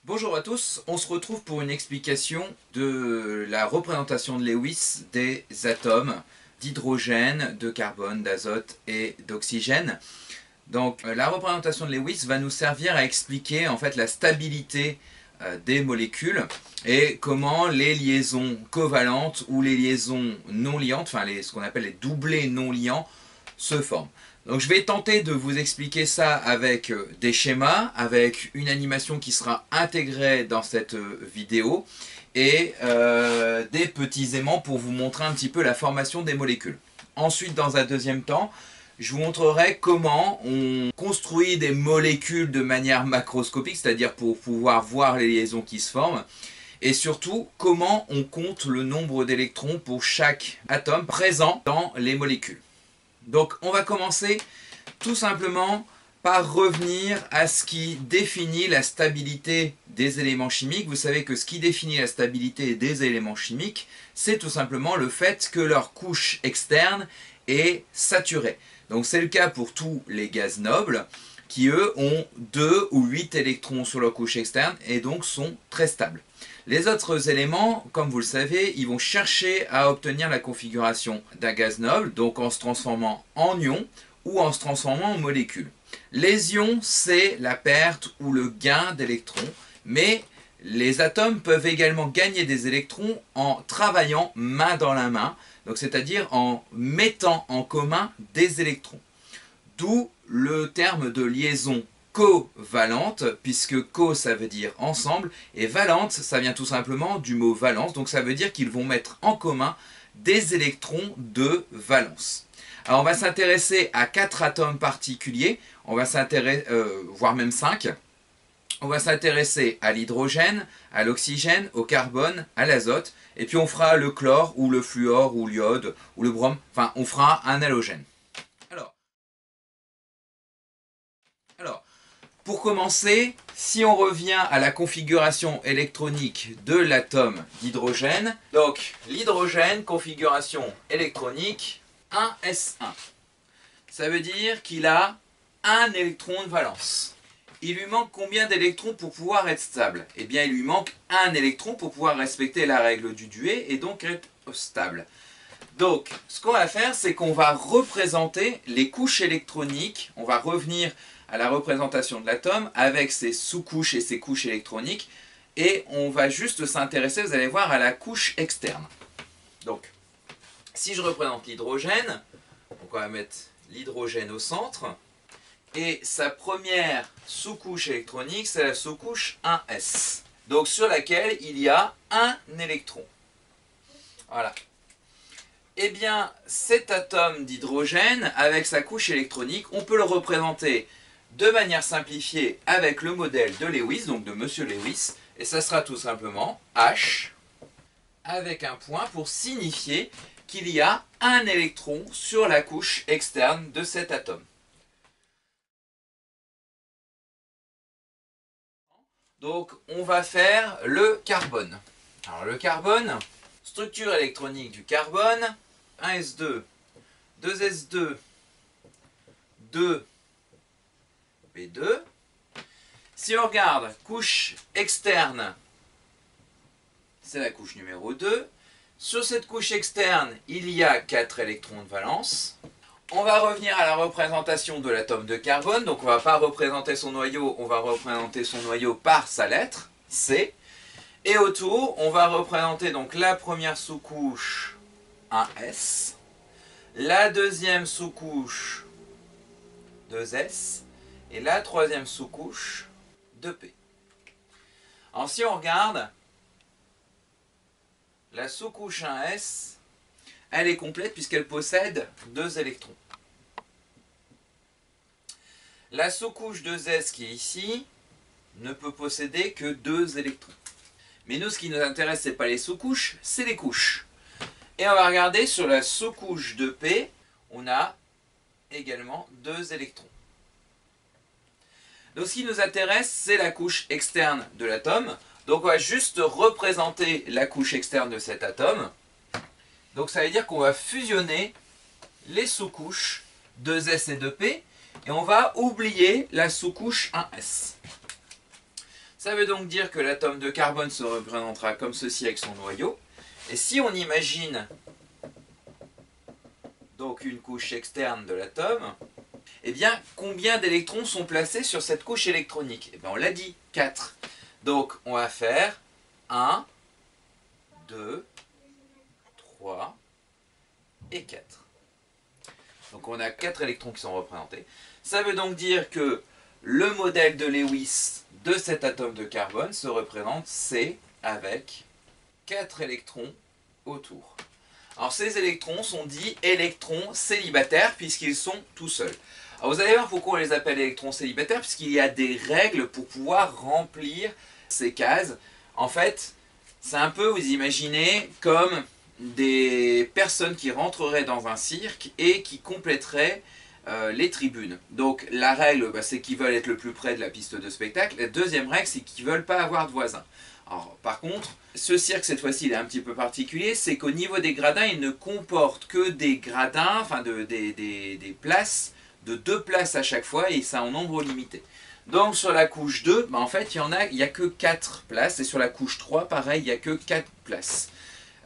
Bonjour à tous, on se retrouve pour une explication de la représentation de Lewis des atomes d'hydrogène, de carbone, d'azote et d'oxygène. Donc la représentation de Lewis va nous servir à expliquer en fait la stabilité des molécules et comment les liaisons covalentes ou les liaisons non liantes, enfin ce qu'on appelle les doublés non liants, se forment. Donc je vais tenter de vous expliquer ça avec des schémas, avec une animation qui sera intégrée dans cette vidéo et des petits aimants pour vous montrer un petit peu la formation des molécules. Ensuite, dans un deuxième temps, je vous montrerai comment on construit des molécules de manière macroscopique, c'est-à-dire pour pouvoir voir les liaisons qui se forment, et surtout comment on compte le nombre d'électrons pour chaque atome présent dans les molécules. Donc on va commencer tout simplement par revenir à ce qui définit la stabilité des éléments chimiques. Vous savez que ce qui définit la stabilité des éléments chimiques, c'est tout simplement le fait que leur couche externe est saturée. Donc c'est le cas pour tous les gaz nobles qui eux ont 2 ou 8 électrons sur leur couche externe et donc sont très stables. Les autres éléments, comme vous le savez, ils vont chercher à obtenir la configuration d'un gaz noble, donc en se transformant en ion ou en se transformant en molécule. Les ions, c'est la perte ou le gain d'électrons, mais les atomes peuvent également gagner des électrons en travaillant main dans la main, donc c'est-à-dire en mettant en commun des électrons. D'où le terme de liaison covalente, puisque co ça veut dire ensemble, et valente ça vient tout simplement du mot valence, donc ça veut dire qu'ils vont mettre en commun des électrons de valence. Alors on va s'intéresser à 4 atomes particuliers, on va s'intéresser, voire même 5. On va s'intéresser à l'hydrogène, à l'oxygène, au carbone, à l'azote, et puis on fera le chlore, ou le fluor, ou l'iode, ou le brome, enfin on fera un halogène. Alors, pour commencer, si on revient à la configuration électronique de l'atome d'hydrogène, donc l'hydrogène, configuration électronique 1s1. Ça veut dire qu'il a un électron de valence. Il lui manque combien d'électrons pour pouvoir être stable? Eh bien, il lui manque un électron pour pouvoir respecter la règle du Duhet et donc être stable. Donc, ce qu'on va faire, c'est qu'on va représenter les couches électroniques, on va revenir à la représentation de l'atome avec ses sous-couches et ses couches électroniques, et on va juste s'intéresser, vous allez voir, à la couche externe. Donc, si je représente l'hydrogène, on va mettre l'hydrogène au centre, et sa première sous-couche électronique, c'est la sous-couche 1s, donc sur laquelle il y a un électron. Voilà. Eh bien, cet atome d'hydrogène, avec sa couche électronique, on peut le représenter de manière simplifiée avec le modèle de Lewis, donc de Monsieur Lewis, et ça sera tout simplement H, avec un point pour signifier qu'il y a un électron sur la couche externe de cet atome. Donc, on va faire le carbone. Alors, le carbone, structure électronique du carbone, 1s2, 2s2, 2p2. Si on regarde couche externe, c'est la couche numéro 2. Sur cette couche externe, il y a 4 électrons de valence. On va revenir à la représentation de l'atome de carbone. Donc on ne va pas représenter son noyau, on va représenter son noyau par sa lettre, C. Et autour, on va représenter donc la première sous-couche 1s, la deuxième sous-couche 2s, et la troisième sous-couche 2p. Alors si on regarde, la sous-couche 1s, elle est complète puisqu'elle possède 2 électrons. La sous-couche 2s qui est ici ne peut posséder que 2 électrons. Mais nous, ce qui nous intéresse, ce n'est pas les sous-couches, c'est les couches. Et on va regarder sur la sous-couche 2p, on a également 2 électrons. Donc ce qui nous intéresse, c'est la couche externe de l'atome. Donc on va juste représenter la couche externe de cet atome. Donc ça veut dire qu'on va fusionner les sous-couches 2s et 2p, et on va oublier la sous-couche 1s. Ça veut donc dire que l'atome de carbone se représentera comme ceci avec son noyau. Et si on imagine donc une couche externe de l'atome, eh bien, combien d'électrons sont placés sur cette couche électronique? Eh bien, on l'a dit, 4. Donc, on va faire 1, 2, 3 et 4. Donc, on a 4 électrons qui sont représentés. Ça veut donc dire que le modèle de Lewis de cet atome de carbone se représente C avec 4 électrons autour. Alors, ces électrons sont dits électrons célibataires puisqu'ils sont tout seuls. Alors, vous allez voir pourquoi on les appelle électrons célibataires, puisqu'il y a des règles pour pouvoir remplir ces cases. En fait, c'est un peu, vous imaginez, comme des personnes qui rentreraient dans un cirque et qui compléteraient les tribunes. Donc la règle, c'est qu'ils veulent être le plus près de la piste de spectacle. La deuxième règle, c'est qu'ils ne veulent pas avoir de voisins. Alors, par contre, ce cirque, cette fois-ci, il est un petit peu particulier, c'est qu'au niveau des gradins, il ne comporte que des gradins, enfin des places, de 2 places à chaque fois, et ça en nombre limité. Donc sur la couche 2, en fait, il n'y a que 4 places, et sur la couche 3, pareil, il n'y a que 4 places.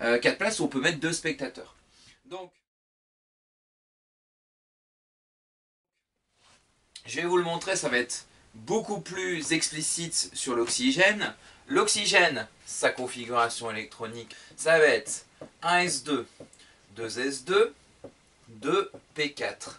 4 places où on peut mettre 2 spectateurs. Donc, je vais vous le montrer, ça va être beaucoup plus explicite sur l'oxygène. L'oxygène, sa configuration électronique, ça va être 1s2, 2s2, 2p4.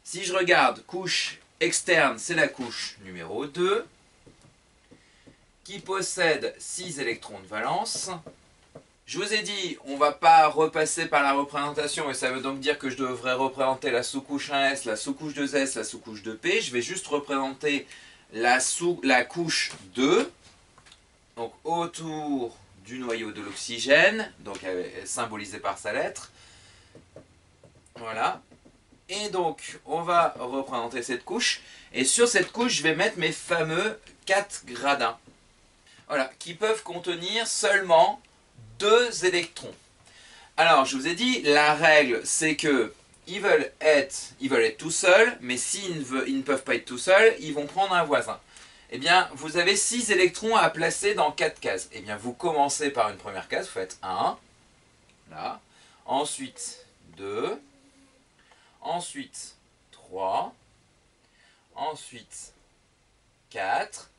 Si je regarde couche externe, c'est la couche numéro 2, qui possède 6 électrons de valence. Je vous ai dit, on ne va pas repasser par la représentation, et ça veut donc dire que je devrais représenter la sous-couche 1s, la sous-couche 2s, la sous-couche 2p. Je vais juste représenter la couche 2, donc autour du noyau de l'oxygène, donc symbolisé par sa lettre. Voilà. Et donc, on va représenter cette couche. Et sur cette couche, je vais mettre mes fameux 4 gradins. Voilà, qui peuvent contenir seulement 2 électrons. Alors, je vous ai dit, la règle, c'est que ils veulent être tout seuls, mais s'ils ne peuvent pas être tout seuls, ils vont prendre un voisin. Eh bien, vous avez 6 électrons à placer dans 4 cases. Eh bien, vous commencez par une première case, vous faites 1, là, ensuite 2, ensuite 3, ensuite 4,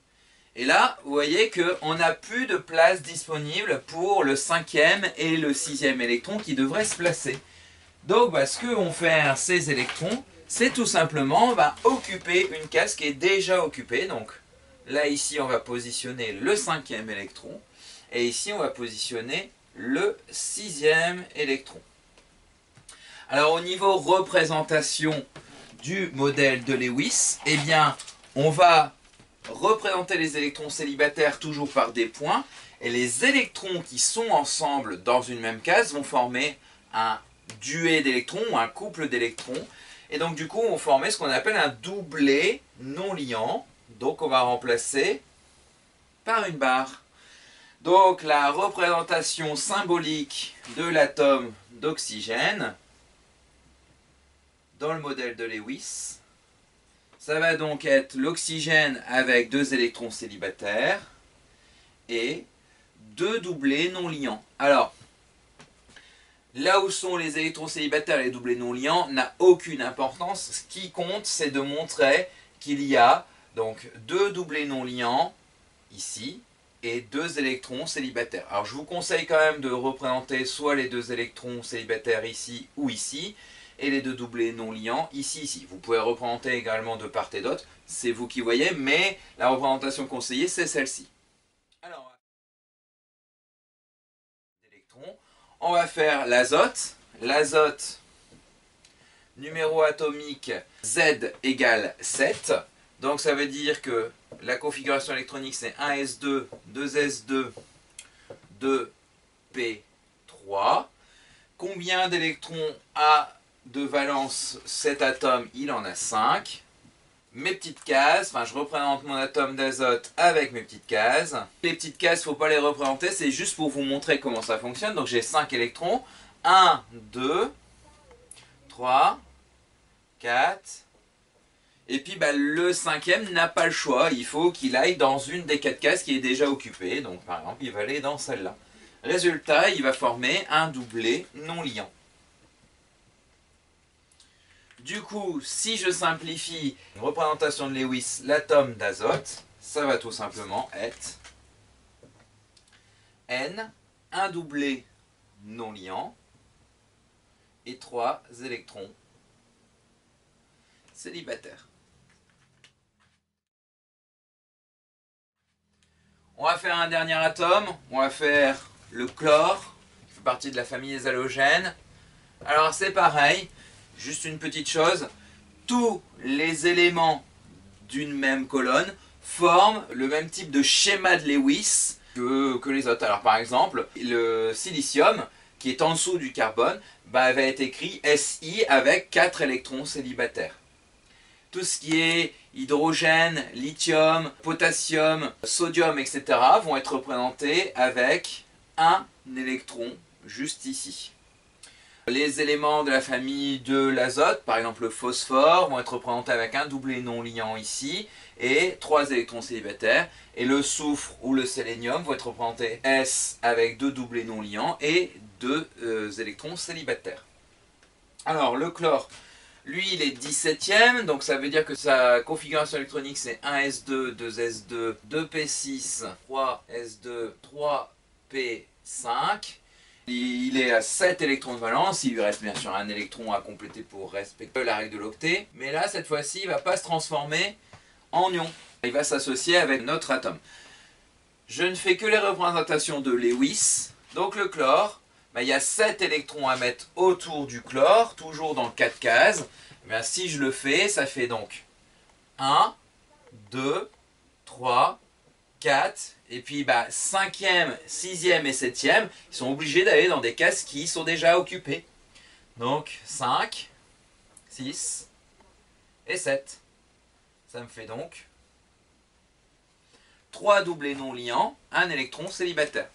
et là, vous voyez qu'on n'a plus de place disponible pour le 5e et le 6e électron qui devraient se placer. Donc, ce que vont faire ces électrons, c'est tout simplement occuper une case qui est déjà occupée. Donc, là, ici, on va positionner le 5e électron, et ici, on va positionner le 6e électron. Alors, au niveau représentation du modèle de Lewis, eh bien, on va représenter les électrons célibataires toujours par des points, et les électrons qui sont ensemble dans une même case vont former un duet d'électrons ou un couple d'électrons, et donc du coup on va former ce qu'on appelle un doublet non liant. Donc on va remplacer par une barre. Donc la représentation symbolique de l'atome d'oxygène dans le modèle de Lewis, ça va donc être l'oxygène avec 2 électrons célibataires et 2 doublets non liants. Alors, là où sont les électrons célibataires et les doublets non liants n'a aucune importance. Ce qui compte, c'est de montrer qu'il y a donc 2 doublets non liants ici et 2 électrons célibataires. Alors, je vous conseille quand même de représenter soit les 2 électrons célibataires ici ou ici, et les 2 doublés non liants ici, ici. Vous pouvez représenter également de part et d'autre, c'est vous qui voyez, mais la représentation conseillée, c'est celle-ci. Alors, on va faire l'azote. L'azote, numéro atomique Z égale 7. Donc ça veut dire que la configuration électronique, c'est 1s2, 2s2, 2p3. Combien d'électrons a de valence cet atome? Il en a 5. Mes petites cases, je représente mon atome d'azote avec mes petites cases. Les petites cases, il ne faut pas les représenter, c'est juste pour vous montrer comment ça fonctionne. Donc j'ai 5 électrons. 1, 2, 3, 4, Et puis le cinquième n'a pas le choix, il faut qu'il aille dans une des 4 cases qui est déjà occupée. Donc par exemple, il va aller dans celle-là. Résultat, il va former un doublet non liant. Du coup, si je simplifie une représentation de Lewis, l'atome d'azote, ça va tout simplement être N, un doublet non liant, et 3 électrons célibataires. On va faire un dernier atome, on va faire le chlore, qui fait partie de la famille des halogènes. Alors c'est pareil, juste une petite chose, tous les éléments d'une même colonne forment le même type de schéma de Lewis que les autres. Alors par exemple, le silicium, qui est en dessous du carbone, va être écrit Si avec 4 électrons célibataires. Tout ce qui est hydrogène, lithium, potassium, sodium, etc. vont être représentés avec un électron juste ici. Les éléments de la famille de l'azote, par exemple le phosphore, vont être représentés avec un doublet non liant ici et 3 électrons célibataires. Et le soufre ou le sélénium vont être représentés S avec 2 doublets non liants et 2 électrons célibataires. Alors le chlore, lui il est 17e, donc ça veut dire que sa configuration électronique c'est 1s2, 2s2, 2p6, 3s2, 3p5. Il est à 7 électrons de valence, il lui reste bien sûr un électron à compléter pour respecter la règle de l'octet. Mais là, cette fois-ci, il ne va pas se transformer en ion. Il va s'associer avec notre atome. Je ne fais que les représentations de Lewis. Donc le chlore, il y a 7 électrons à mettre autour du chlore, toujours dans 4 cases. Si je le fais, ça fait donc 1, 2, 3, 4, et puis 5e, 6e et 7e, ils sont obligés d'aller dans des cases qui sont déjà occupées. Donc 5, 6 et 7. Ça me fait donc 3 doublets non liants, un électron célibataire.